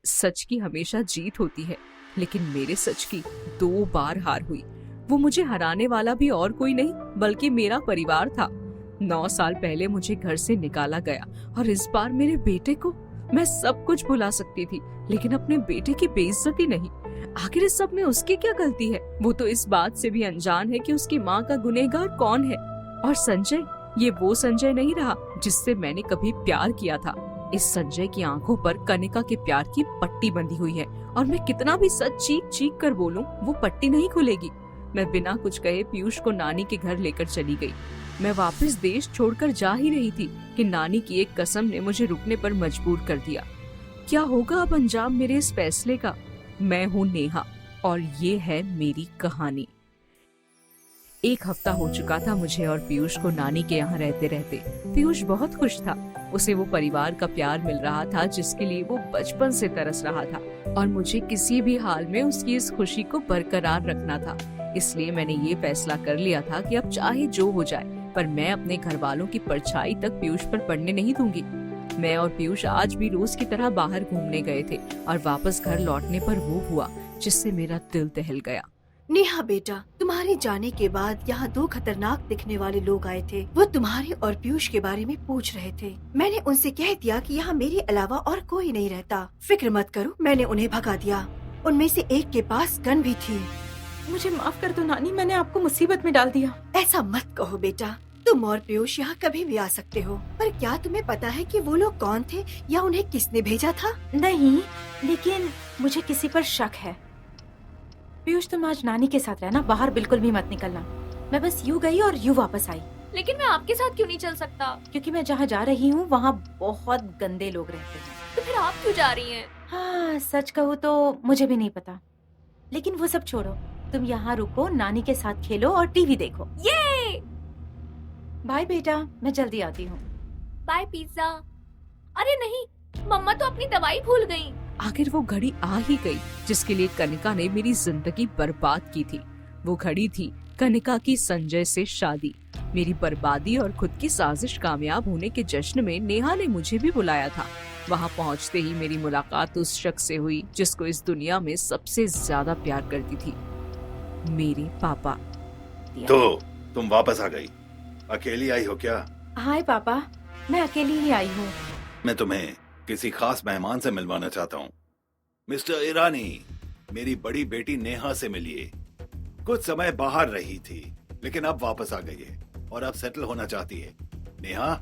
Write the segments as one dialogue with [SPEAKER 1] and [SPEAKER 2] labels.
[SPEAKER 1] सच की हमेशा जीत होती है, लेकिन मेरे सच की 2 बार हार हुई। वो मुझे हराने वाला भी और कोई नहीं बल्कि मेरा परिवार था। 9 साल पहले मुझे घर से निकाला गया और इस बार मेरे बेटे को। मैं सब कुछ भुला सकती थी, लेकिन अपने बेटे की बेइज्जती नहीं। आखिर इस सब में उसकी क्या गलती है? वो तो इस बात से भी अनजान है कि उसकी माँ का गुनहगार कौन है। और संजय, ये वो संजय नहीं रहा जिससे मैंने कभी प्यार किया था। इस संजय की आंखों पर कनिका के प्यार की पट्टी बंधी हुई है और मैं कितना भी सच चीख चीख कर बोलूं, वो पट्टी नहीं खुलेगी। मैं बिना कुछ कहे पीयूष को नानी के घर लेकर चली गई। मैं वापस देश छोड़कर जा ही रही थी कि नानी की एक कसम ने मुझे रुकने पर मजबूर कर दिया। क्या होगा अब अंजाम मेरे इस फैसले का? मैं हूँ नेहा और ये है मेरी कहानी। 1 हफ्ता हो चुका था मुझे और पीयूष को नानी के यहाँ रहते रहते। पीयूष बहुत खुश था। उसे वो परिवार का प्यार मिल रहा था जिसके लिए वो बचपन से तरस रहा था, और मुझे किसी भी हाल में उसकी इस खुशी को बरकरार रखना था। इसलिए मैंने ये फैसला कर लिया था कि अब चाहे जो हो जाए, पर मैं अपने घर वालों की परछाई तक पीयूष पर पड़ने नहीं दूंगी। मैं और पीयूष आज भी रोज की तरह बाहर घूमने गए थे और वापस घर लौटने पर वो हुआ जिससे मेरा दिल दहल गया।
[SPEAKER 2] नेहा बेटा, तुम्हारे जाने के बाद यहाँ 2 खतरनाक दिखने वाले लोग आए थे। वो तुम्हारे और पीयूष के बारे में पूछ रहे थे। मैंने उनसे कह दिया कि यहाँ मेरे अलावा और कोई नहीं रहता। फिक्र मत करो, मैंने उन्हें भगा दिया। उनमें से एक के पास गन भी थी।
[SPEAKER 3] मुझे माफ कर दो नानी, मैंने आपको मुसीबत में डाल दिया।
[SPEAKER 2] ऐसा मत कहो बेटा, तुम और पीयूष यहाँ कभी भी आ सकते हो। पर क्या तुम्हें पता है कि वो लोग कौन थे या उन्हें किसने भेजा था?
[SPEAKER 3] नहीं, लेकिन मुझे किसी पर शक है। पीयूष, तुम आज नानी के साथ रहना, बाहर बिल्कुल भी मत निकलना। मैं बस यूँ गई और यूँ वापस आई।
[SPEAKER 4] लेकिन मैं आपके साथ क्यों नहीं चल सकता?
[SPEAKER 3] क्योंकि मैं जहाँ जा रही हूँ वहाँ बहुत गंदे लोग रहते हैं।
[SPEAKER 4] तो फिर आप क्यों जा रही हैं?
[SPEAKER 3] हाँ, सच कहूँ तो मुझे भी नहीं पता। लेकिन वो सब छोड़ो, तुम यहाँ रुको, नानी के साथ खेलो और टीवी देखो।
[SPEAKER 4] ये
[SPEAKER 3] बाय बेटा, मैं जल्दी आती हूँ।
[SPEAKER 4] Bye pizza. अरे नहीं, मम्मा तो अपनी दवाई भूल गई।
[SPEAKER 1] आखिर वो घड़ी आ ही गई जिसके लिए कनिका ने मेरी जिंदगी बर्बाद की थी। वो घड़ी थी कनिका की संजय से शादी। मेरी बर्बादी और खुद की साजिश कामयाब होने के जश्न में नेहा ने मुझे भी बुलाया था। वहाँ पहुँचते ही मेरी मुलाकात उस शख्स से हुई जिसको इस दुनिया में सबसे ज्यादा प्यार करती थी, मेरे पापा।
[SPEAKER 5] तो तुम वापस आ गई? अकेली आई हो क्या?
[SPEAKER 3] हाय पापा, मैं अकेली ही आई हूँ।
[SPEAKER 5] मैं तुम्हें किसी खास मेहमान से मिलवाना चाहता हूँ। मिस्टर ईरानी, मेरी बड़ी बेटी नेहा से मिलिए। कुछ समय बाहर रही थी लेकिन अब वापस आ गई है और अब सेटल होना चाहती है। नेहा,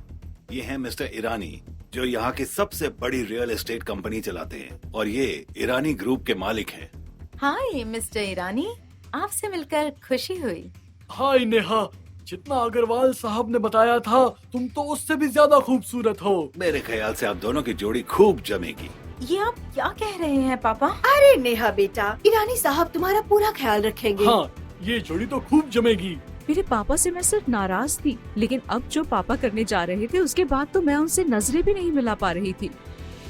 [SPEAKER 5] ये हैं मिस्टर ईरानी जो यहाँ की सबसे बड़ी रियल एस्टेट कंपनी चलाते हैं और ये ईरानी ग्रुप के मालिक हैं।
[SPEAKER 3] हाय मिस्टर ईरानी, आपसे मिलकर खुशी हुई।
[SPEAKER 6] हाय नेहा, जितना अग्रवाल साहब ने बताया था तुम तो उससे भी ज्यादा खूबसूरत हो।
[SPEAKER 5] मेरे ख्याल से आप दोनों की जोड़ी खूब जमेगी।
[SPEAKER 3] ये आप क्या कह रहे हैं पापा?
[SPEAKER 2] अरे नेहा बेटा, ईरानी साहब तुम्हारा पूरा ख्याल रखेंगे।
[SPEAKER 6] हाँ, ये जोड़ी तो खूब जमेगी।
[SPEAKER 1] मेरे पापा से मैं सिर्फ नाराज थी, लेकिन अब जो पापा करने जा रहे थे उसके बाद तो मैं उनसे नजरें भी नहीं मिला पा रही थी।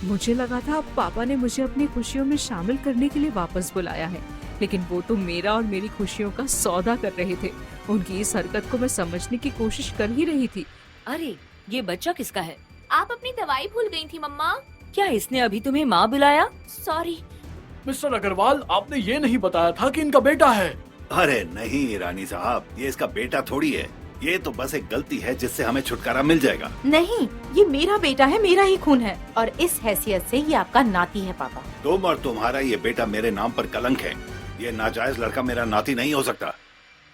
[SPEAKER 1] मुझे लगा था अब पापा ने मुझे अपनी खुशियों में शामिल करने के लिए वापस बुलाया है, लेकिन वो तो मेरा और मेरी खुशियों का सौदा कर रहे थे। उनकी इस हरकत को मैं समझने की कोशिश कर ही रही थी।
[SPEAKER 7] अरे, ये बच्चा किसका है?
[SPEAKER 4] आप अपनी दवाई भूल गई थी मम्मा।
[SPEAKER 7] क्या इसने अभी तुम्हें माँ बुलाया?
[SPEAKER 4] सॉरी।
[SPEAKER 6] मिस्टर अग्रवाल, आपने ये नहीं बताया था कि इनका बेटा है।
[SPEAKER 5] अरे नहीं ईरानी साहब, ये इसका बेटा थोड़ी है। ये तो बस एक गलती है जिससे हमें छुटकारा मिल जाएगा।
[SPEAKER 3] नहीं, ये मेरा बेटा है, मेरा ही खून है और इस हैसियत से ये आपका नाती है पापा।
[SPEAKER 5] तुम और तुम्हारा ये बेटा मेरे नाम पर कलंक है। ये नाजायज लड़का मेरा नाती नहीं हो सकता।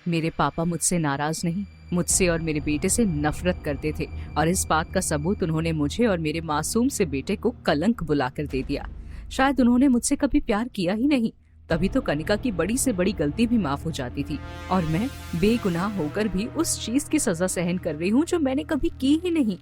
[SPEAKER 1] मेरे पापा मुझसे नाराज नहीं, मुझसे और मेरे बेटे से नफरत करते थे, और इस बात का सबूत उन्होंने मुझे और मेरे मासूम से बेटे को कलंक बुलाकर दे दिया। शायद उन्होंने मुझसे कभी प्यार किया ही नहीं, तभी तो कनिका की बड़ी से बड़ी गलती भी माफ हो जाती थी और मैं बेगुनाह होकर भी उस चीज की सजा सहन कर रही हूँ जो मैंने कभी की ही नहीं।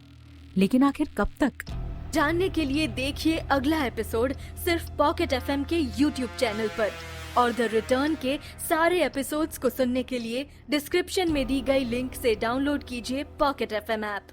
[SPEAKER 1] लेकिन आखिर कब तक?
[SPEAKER 8] जानने के लिए देखिए अगला एपिसोड सिर्फ पॉकेट एफएम के YouTube चैनल पर, और द रिटर्न के सारे एपिसोड्स को सुनने के लिए डिस्क्रिप्शन में दी गई लिंक से डाउनलोड कीजिए पॉकेट एफएम ऐप।